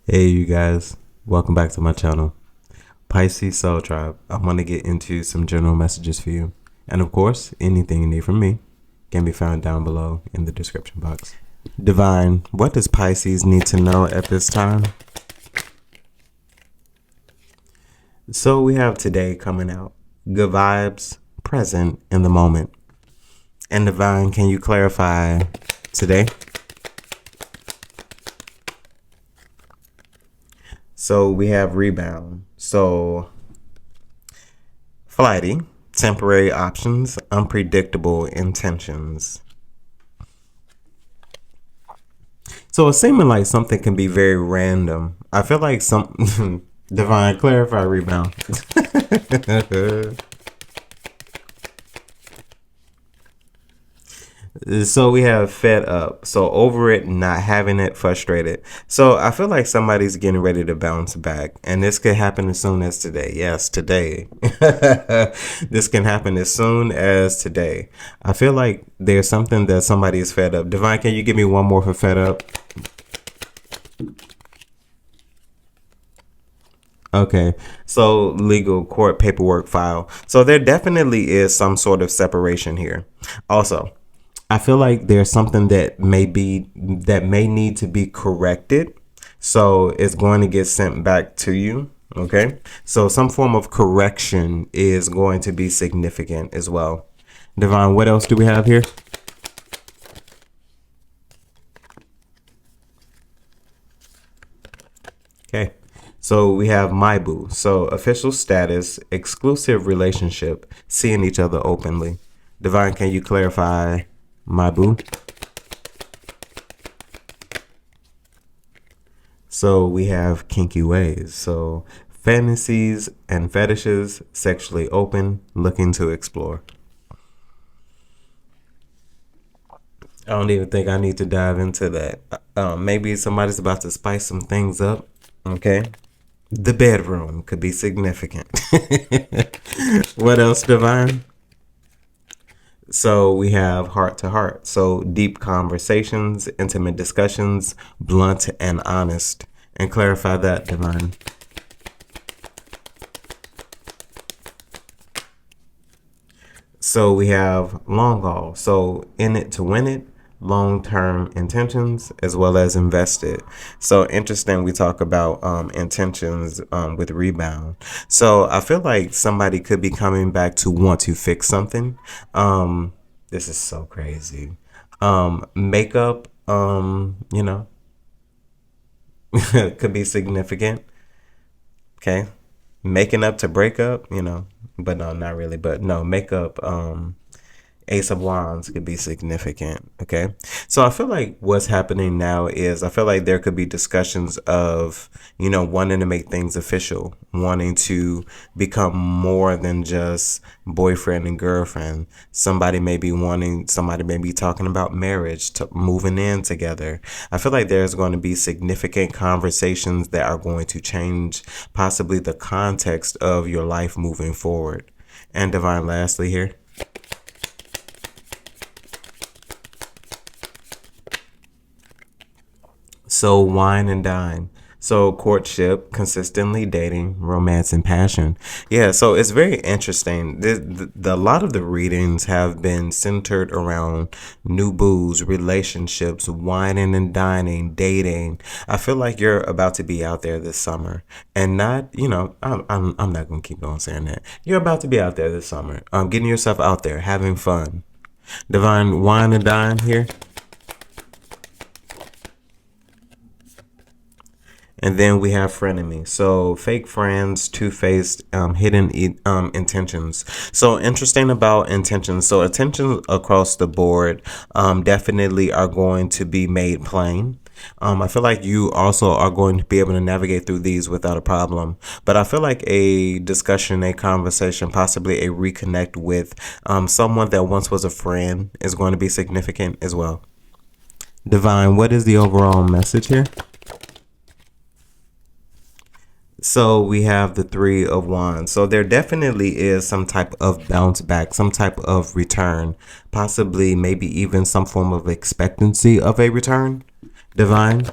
Hey you guys, welcome back to my channel, Pisces Soul Tribe. I want to get into some general messages for you. And of course, anything you need from me can be found down below in the description box. Divine, what does Pisces need to know at this time? So we have today coming out, good vibes, present in the moment. And Divine, can you clarify today? So we have rebound. So flighty, temporary options, unpredictable intentions. So it's seeming like something can be very random. I feel like some Divine, clarify rebound. So we have fed up. So over it, not having it, frustrated. So I feel like somebody's getting ready to bounce back. And this could happen as soon as today. Yes, today. This can happen as soon as today. I feel like there's something that somebody is fed up. Divine, can you give me one more for fed up? Okay, so legal court paperwork file. So there definitely is some sort of separation here. Also, I feel like there's something that may need to be corrected. So it's going to get sent back to you. Okay, so some form of correction is going to be significant as well. Divine, what else do we have here? Okay. So we have my boo. So official status, exclusive relationship, seeing each other openly. Divine, can you clarify my boo? So we have kinky ways. So fantasies and fetishes, sexually open, looking to explore. I don't even think I need to dive into that. Maybe somebody's about to spice some things up. Okay. The bedroom could be significant. What else, Divine? So we have heart to heart. So deep conversations, intimate discussions, blunt and honest. And clarify that, Divine. So we have long haul. So in it to win it, long-term intentions as well as invested. So interesting, we talk about intentions with rebound. So I feel like somebody could be coming back to want to fix something. This is so crazy. Makeup, could be significant. Okay. Making up to break up, but no, not really. But no, makeup, Ace of Wands could be significant. Okay. So I feel like what's happening now is I feel like there could be discussions of, wanting to make things official, wanting to become more than just boyfriend and girlfriend. Somebody may be talking about marriage, to moving in together. I feel like there's going to be significant conversations that are going to change possibly the context of your life moving forward. And Divine, lastly here. So wine and dine. So courtship, consistently dating, romance and passion. Yeah, so it's very interesting. A lot of the readings have been centered around new booze, relationships, wining and dining, dating. I feel like you're about to be out there this summer, and not, I'm not gonna keep on saying that. You're about to be out there this summer, getting yourself out there, having fun. Divine, wine and dine here. And then we have frenemy. So fake friends, two-faced, hidden intentions. So interesting about intentions. So intentions across the board definitely are going to be made plain. I feel like you also are going to be able to navigate through these without a problem. But I feel like a discussion, a conversation, possibly a reconnect with someone that once was a friend is going to be significant as well. Divine, what is the overall message here? So we have the Three of Wands. So there definitely is some type of bounce back, some type of return, possibly maybe even some form of expectancy of a return. Divine,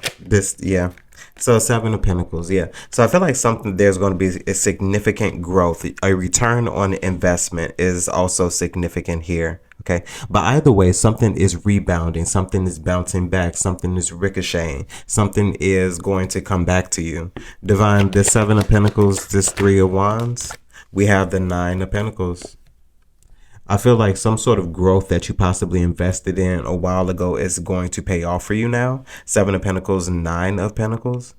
yeah. So Seven of Pentacles, yeah. So I feel like there's going to be a significant growth. A return on investment is also significant here. Okay. But either way, something is rebounding, something is bouncing back, something is ricocheting, something is going to come back to you. Divine, this Seven of Pentacles, this Three of Wands, we have the Nine of Pentacles. I feel like some sort of growth that you possibly invested in a while ago is going to pay off for you now. Seven of Pentacles, Nine of Pentacles.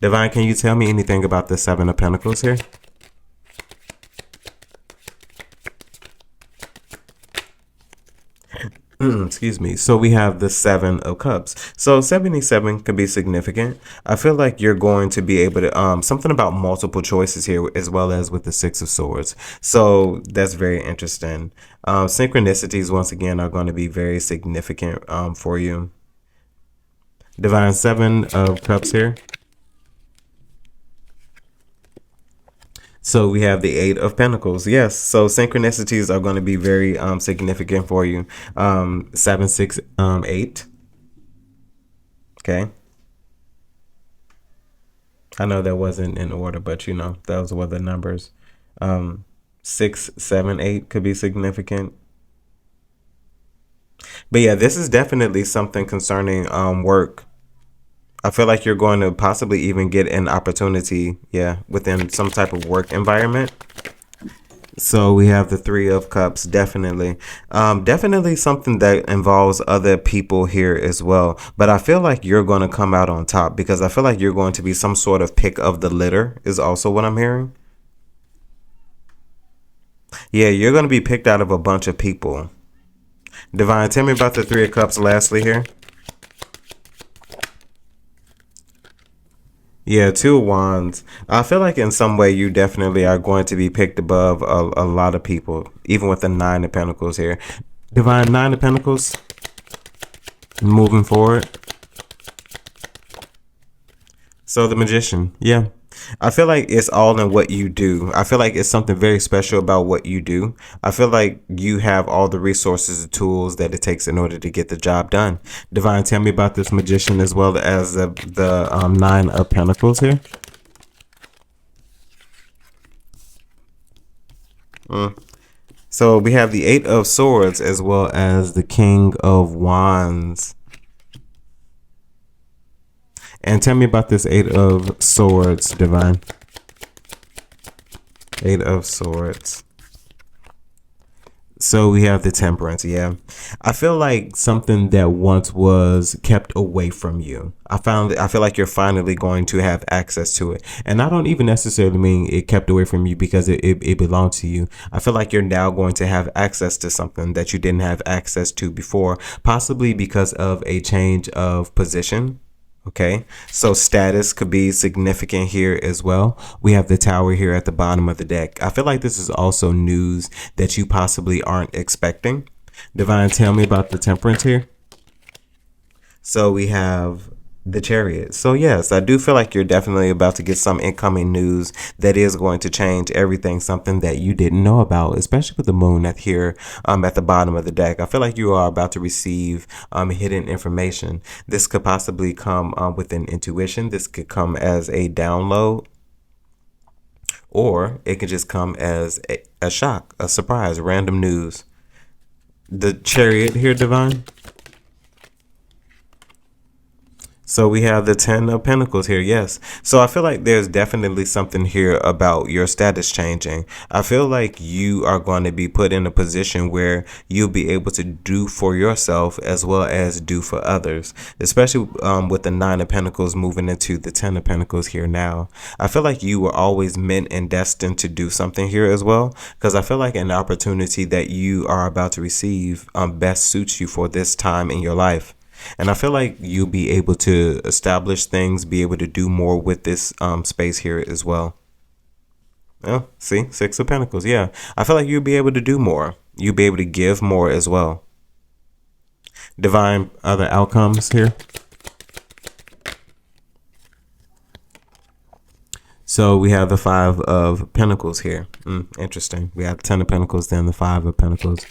Divine, can you tell me anything about the Seven of Pentacles here? Excuse me. So we have the Seven of Cups. So 77 can be significant. I feel like you're going to be able to, something about multiple choices here, as well as with the Six of Swords. So that's very interesting. Synchronicities, once again, are going to be very significant for you. Divine, Seven of Cups here. So we have the Eight of Pentacles. Yes. So synchronicities are going to be very significant for you. 7, 6, 8. Okay. I know that wasn't in order, but you know, those were the numbers. 6, 7, 8 could be significant. But yeah, this is definitely something concerning work. I feel like you're going to possibly even get an opportunity, yeah, within some type of work environment. So we have the Three of Cups, definitely. Definitely something that involves other people here as well. But I feel like you're going to come out on top because I feel like you're going to be some sort of pick of the litter is also what I'm hearing. Yeah, you're going to be picked out of a bunch of people. Divine, tell me about the Three of Cups lastly here. Yeah, Two of Wands. I feel like in some way you definitely are going to be picked above a lot of people, even with the Nine of Pentacles here. Divine, Nine of Pentacles. Moving forward. So the Magician. Yeah. I feel like it's all in what you do. I feel like it's something very special about what you do. I feel like you have all the resources and tools that it takes in order to get the job done. Divine, tell me about this Magician as well as the Nine of Pentacles here. So we have the Eight of Swords as well as the King of Wands. And tell me about this Eight of Swords, Divine. Eight of Swords. So we have the Temperance, yeah. I feel like something that once was kept away from you. I feel like you're finally going to have access to it. And I don't even necessarily mean it kept away from you because it belonged to you. I feel like you're now going to have access to something that you didn't have access to before, possibly because of a change of position. Okay, so status could be significant here as well. We have the Tower here at the bottom of the deck. I feel like this is also news that you possibly aren't expecting. Divine, tell me about the Temperance here. So we have the Chariot. So yes, I do feel like you're definitely about to get some incoming news that is going to change everything, something that you didn't know about, especially with the Moon at here at the bottom of the deck. I feel like you are about to receive hidden information. This could possibly come with an intuition. This could come as a download, or it could just come as a shock, a surprise, random news. The Chariot here, Divine. So we have the Ten of Pentacles here, yes. So I feel like there's definitely something here about your status changing. I feel like you are going to be put in a position where you'll be able to do for yourself as well as do for others, especially with the Nine of Pentacles moving into the Ten of Pentacles here now. I feel like you were always meant and destined to do something here as well, because I feel like an opportunity that you are about to receive best suits you for this time in your life. And I feel like you'll be able to establish things, be able to do more with this space here as well. Oh, see, Six of Pentacles. Yeah, I feel like you'll be able to do more. You'll be able to give more as well. Divine, other outcomes here. So we have the Five of Pentacles here. Interesting. We have the Ten of Pentacles, then the Five of Pentacles.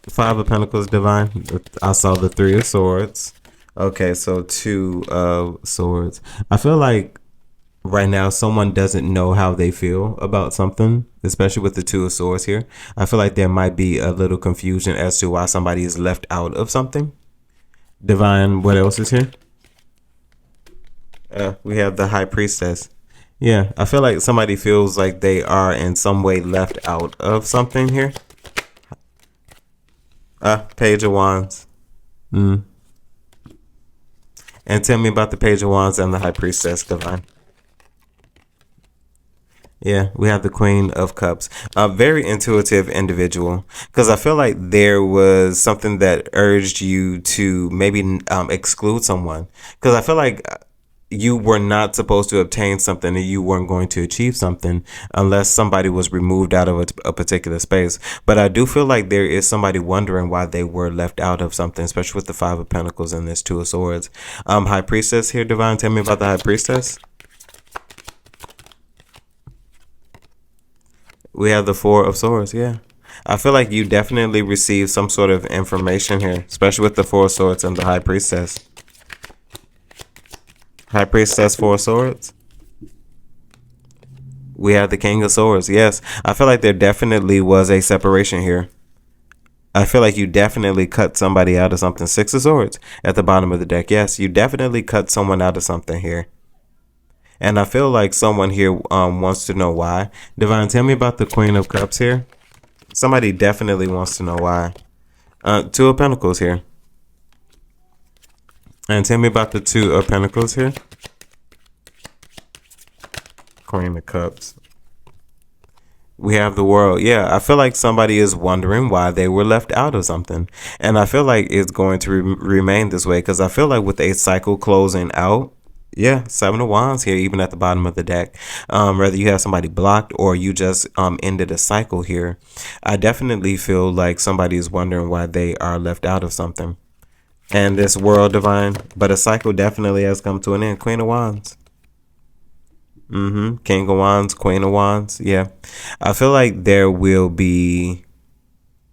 Five of Pentacles, Divine. I saw the Three of Swords. Okay, so Two of Swords. I feel like right now someone doesn't know how they feel about something, especially with the Two of Swords here. I feel like there might be a little confusion as to why somebody is left out of something. Divine, what else is here? We have the High Priestess. Yeah, I feel like somebody feels like they are in some way left out of something here. Page of Wands. And tell me about the Page of Wands and the High Priestess, Divine. Yeah, we have the Queen of Cups. A very intuitive individual. Because I feel like there was something that urged you to maybe exclude someone. Because I feel like you were not supposed to obtain something and you weren't going to achieve something unless somebody was removed out of a particular space. But I do feel like there is somebody wondering why they were left out of something, especially with the Five of Pentacles and this Two of Swords. High Priestess here, Divine. Tell me about the High Priestess. We have the Four of Swords, yeah. I feel like you definitely received some sort of information here, especially with the Four of Swords and the High Priestess. High Priestess, Four of Swords. We have the King of Swords, yes. I feel like there definitely was a separation here. I feel like you definitely cut somebody out of something. Six of Swords at the bottom of the deck. Yes, you definitely cut someone out of something here. And I feel like someone here wants to know why. Divine, tell me about the Queen of Cups here. Somebody definitely wants to know why. Two of Pentacles here. And tell me about the Two of Pentacles here. Queen of Cups. We have the World. Yeah, I feel like somebody is wondering why they were left out of something. And I feel like it's going to remain this way because I feel like with a cycle closing out, yeah, Seven of Wands here, even at the bottom of the deck. Whether you have somebody blocked or you just ended a cycle here, I definitely feel like somebody is wondering why they are left out of something. And this World, Divine, but a cycle definitely has come to an end. Queen of Wands. King of Wands, Queen of Wands. Yeah, I feel like there will be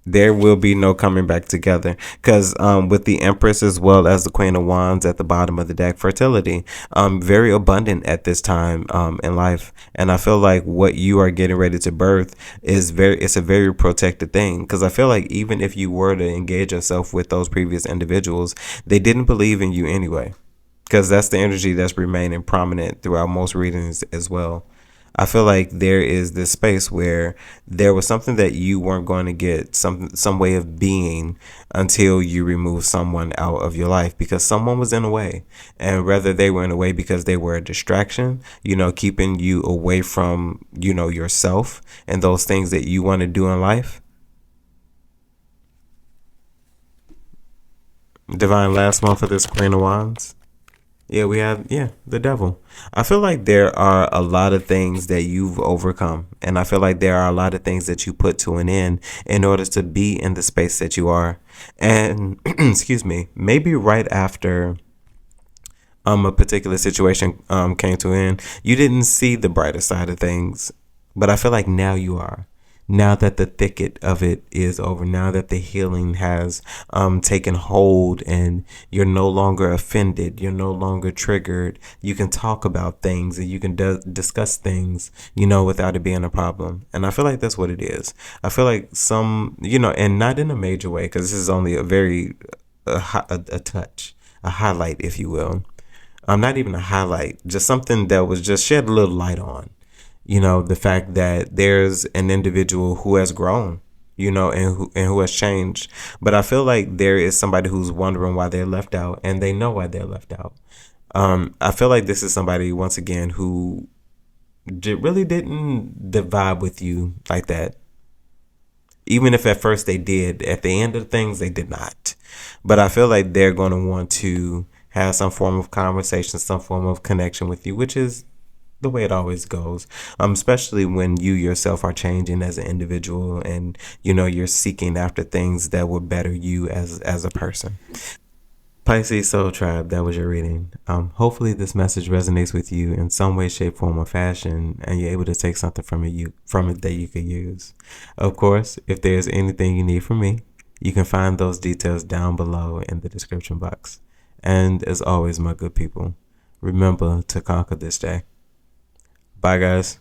no coming back together because with the Empress as well as the Queen of Wands at the bottom of the deck, fertility very abundant at this time in life. And I feel like what you are getting ready to birth is it's a very protected thing because I feel like even if you were to engage yourself with those previous individuals, they didn't believe in you anyway, because that's the energy that's remaining prominent throughout most readings as well. I feel like there is this space where there was something that you weren't going to get, some way of being, until you remove someone out of your life because someone was in a way. And whether they were in a way because they were a distraction, keeping you away from, yourself and those things that you want to do in life. Divine, last month for this Queen of Wands. Yeah, we have, the Devil. I feel like there are a lot of things that you've overcome. And I feel like there are a lot of things that you put to an end in order to be in the space that you are. And, excuse me, maybe right after a particular situation came to an end, you didn't see the brighter side of things. But I feel like now you are. Now that the thicket of it is over, now that the healing has taken hold and you're no longer offended, you're no longer triggered, you can talk about things and you can discuss things, without it being a problem. And I feel like that's what it is. I feel like and not in a major way, because this is only a touch, a highlight, if you will. Not even a highlight, just something that was just shed a little light on. The fact that there's an individual who has grown, and who has changed. But I feel like there is somebody who's wondering why they're left out, and they know why they're left out. I feel like this is somebody, once again, who really didn't vibe with you like that. Even if at first they did, at the end of things, they did not. But I feel like they're going to want to have some form of conversation, some form of connection with you, which is the way it always goes, especially when you yourself are changing as an individual and you're seeking after things that will better you as a person. Pisces Soul Tribe, that was your reading. Hopefully this message resonates with you in some way, shape, form, or fashion, and you're able to take something from it that you could use. Of course, if there's anything you need from me, you can find those details down below in the description box. And as always, my good people, remember to conquer this day. Bye, guys.